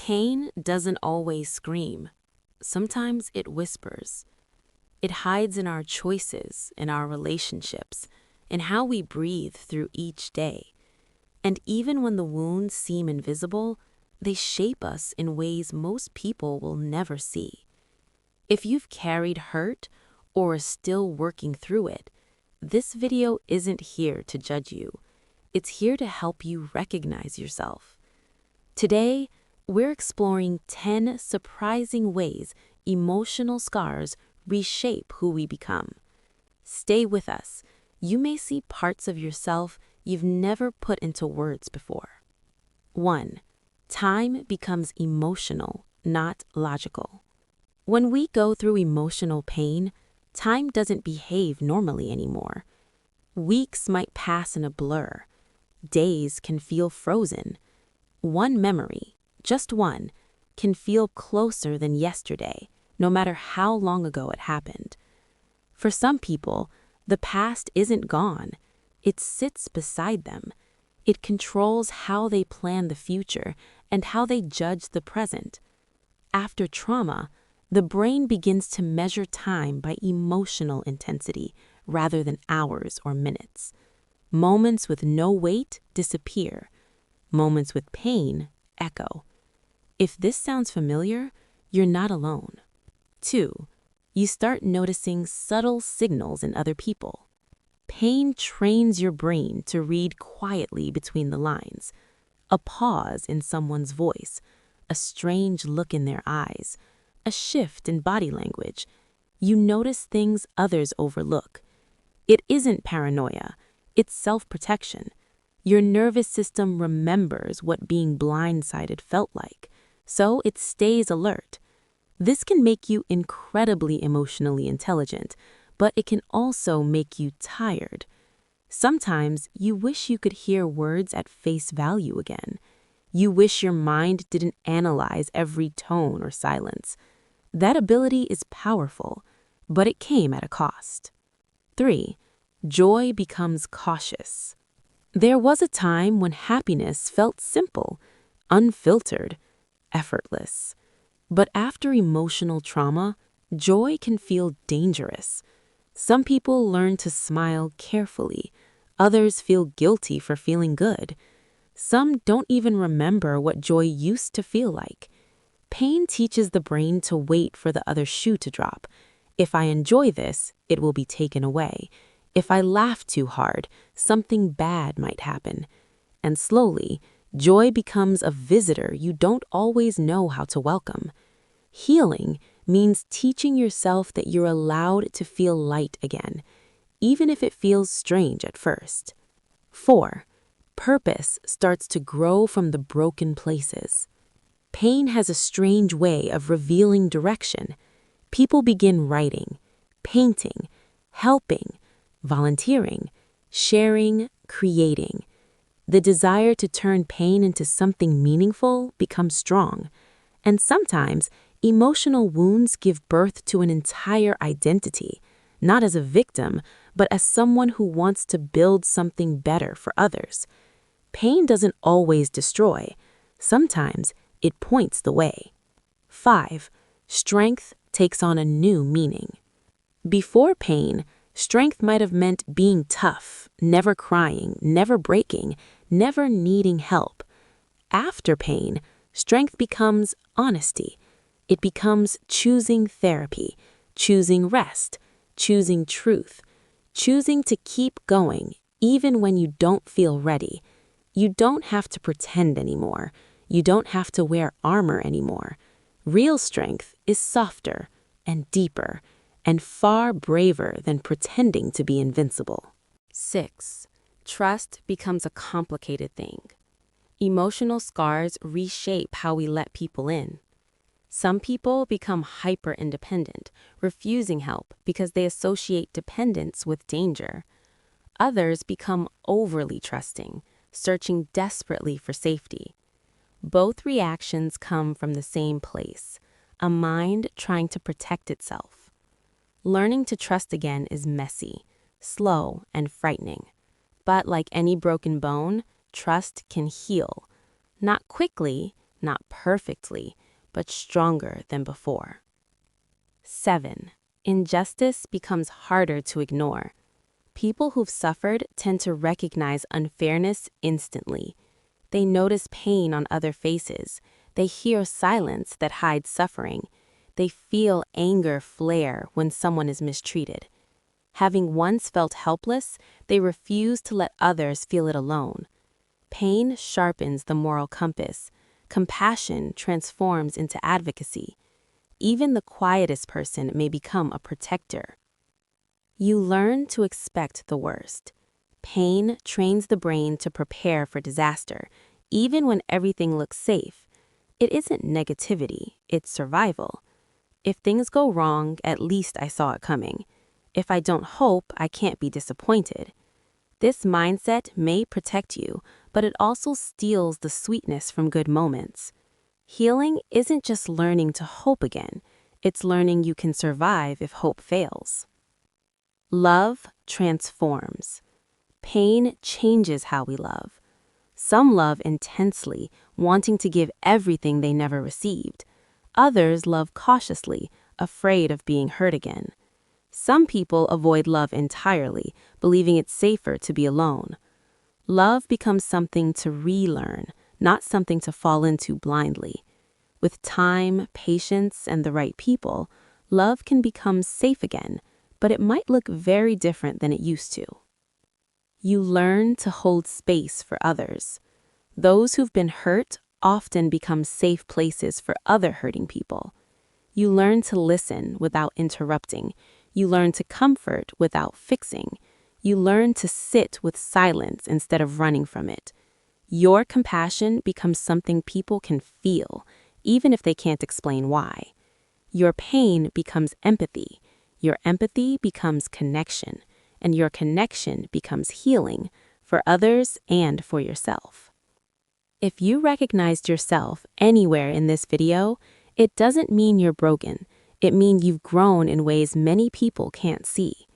Pain doesn't always scream. Sometimes it whispers. It hides in our choices, in our relationships, in how we breathe through each day. And even when the wounds seem invisible, they shape us in ways most people will never see. If you've carried hurt or are still working through it, this video isn't here to judge you. It's here to help you recognize yourself. Today, we're exploring 10 surprising ways emotional scars reshape who we become. Stay with us. You may see parts of yourself you've never put into words before. 1. Time becomes emotional, not logical. When we go through emotional pain, time doesn't behave normally anymore. Weeks might pass in a blur. Days can feel frozen. One memory, just one, can feel closer than yesterday, no matter how long ago it happened. For some people, the past isn't gone. It sits beside them. It controls how they plan the future and how they judge the present. After trauma, the brain begins to measure time by emotional intensity rather than hours or minutes. Moments with no weight disappear. Moments with pain echo. If this sounds familiar, you're not alone. 2. You start noticing subtle signals in other people. Pain trains your brain to read quietly between the lines. A pause in someone's voice, a strange look in their eyes, a shift in body language. You notice things others overlook. It isn't paranoia, it's self-protection. Your nervous system remembers what being blindsided felt like, so it stays alert. This can make you incredibly emotionally intelligent, but it can also make you tired. Sometimes you wish you could hear words at face value again. You wish your mind didn't analyze every tone or silence. That ability is powerful, but it came at a cost. 3. Joy becomes cautious. There was a time when happiness felt simple, unfiltered, effortless. But after emotional trauma, joy can feel dangerous. Some people learn to smile carefully. Others feel guilty for feeling good. Some don't even remember what joy used to feel like. Pain teaches the brain to wait for the other shoe to drop. If I enjoy this, it will be taken away. If I laugh too hard, something bad might happen. And slowly, joy becomes a visitor you don't always know how to welcome. Healing means teaching yourself that you're allowed to feel light again, even if it feels strange at first. 4. Purpose starts to grow from the broken places. Pain has a strange way of revealing direction. People begin writing, painting, helping, volunteering, sharing, creating. The desire to turn pain into something meaningful becomes strong. And sometimes, emotional wounds give birth to an entire identity, not as a victim, but as someone who wants to build something better for others. Pain doesn't always destroy. Sometimes it points the way. 5. Strength takes on a new meaning. Before pain, strength might have meant being tough, never crying, never breaking, never needing help. After pain, strength becomes honesty. It becomes choosing therapy, choosing rest, choosing truth, choosing to keep going even when you don't feel ready. You don't have to pretend anymore. You don't have to wear armor anymore. Real strength is softer and deeper and far braver than pretending to be invincible. 6. Trust becomes a complicated thing. Emotional scars reshape how we let people in. Some people become hyper-independent, refusing help because they associate dependence with danger. Others become overly trusting, searching desperately for safety. Both reactions come from the same place, a mind trying to protect itself. Learning to trust again is messy, slow, and frightening. But like any broken bone, trust can heal. Not quickly, not perfectly, but stronger than before. 7. Injustice becomes harder to ignore. People who've suffered tend to recognize unfairness instantly. They notice pain on other faces. They hear silence that hides suffering. They feel anger flare when someone is mistreated. Having once felt helpless, they refuse to let others feel it alone. Pain sharpens the moral compass. Compassion transforms into advocacy. Even the quietest person may become a protector. You learn to expect the worst. Pain trains the brain to prepare for disaster, even when everything looks safe. It isn't negativity, it's survival. If things go wrong, at least I saw it coming. If I don't hope, I can't be disappointed. This mindset may protect you, but it also steals the sweetness from good moments. Healing isn't just learning to hope again, it's learning you can survive if hope fails. Love transforms. Pain changes how we love. Some love intensely, wanting to give everything they never received. Others love cautiously, afraid of being hurt again. Some people avoid love entirely, believing it's safer to be alone. Love becomes something to relearn, not something to fall into blindly. With time, patience, and the right people, love can become safe again, but it might look very different than it used to. You learn to hold space for others. Those who've been hurt often become safe places for other hurting people. You learn to listen without interrupting. You learn to comfort without fixing. You learn to sit with silence instead of running from it. Your compassion becomes something people can feel, even if they can't explain why. Your pain becomes empathy. Your empathy becomes connection. And your connection becomes healing for others and for yourself. If you recognized yourself anywhere in this video, it doesn't mean you're broken. It means you've grown in ways many people can't see.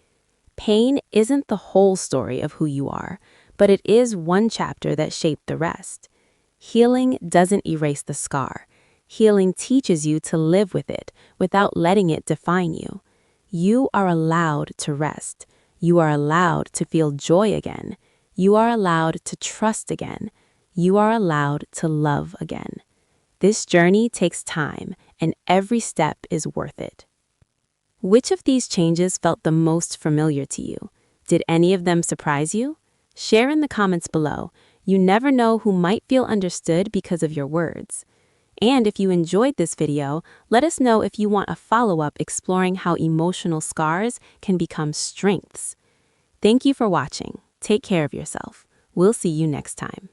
Pain isn't the whole story of who you are, but it is one chapter that shaped the rest. Healing doesn't erase the scar. Healing teaches you to live with it without letting it define you. You are allowed to rest. You are allowed to feel joy again. You are allowed to trust again. You are allowed to love again. This journey takes time, and every step is worth it. Which of these changes felt the most familiar to you? Did any of them surprise you? Share in the comments below. You never know who might feel understood because of your words. And if you enjoyed this video, let us know if you want a follow-up exploring how emotional scars can become strengths. Thank you for watching. Take care of yourself. We'll see you next time.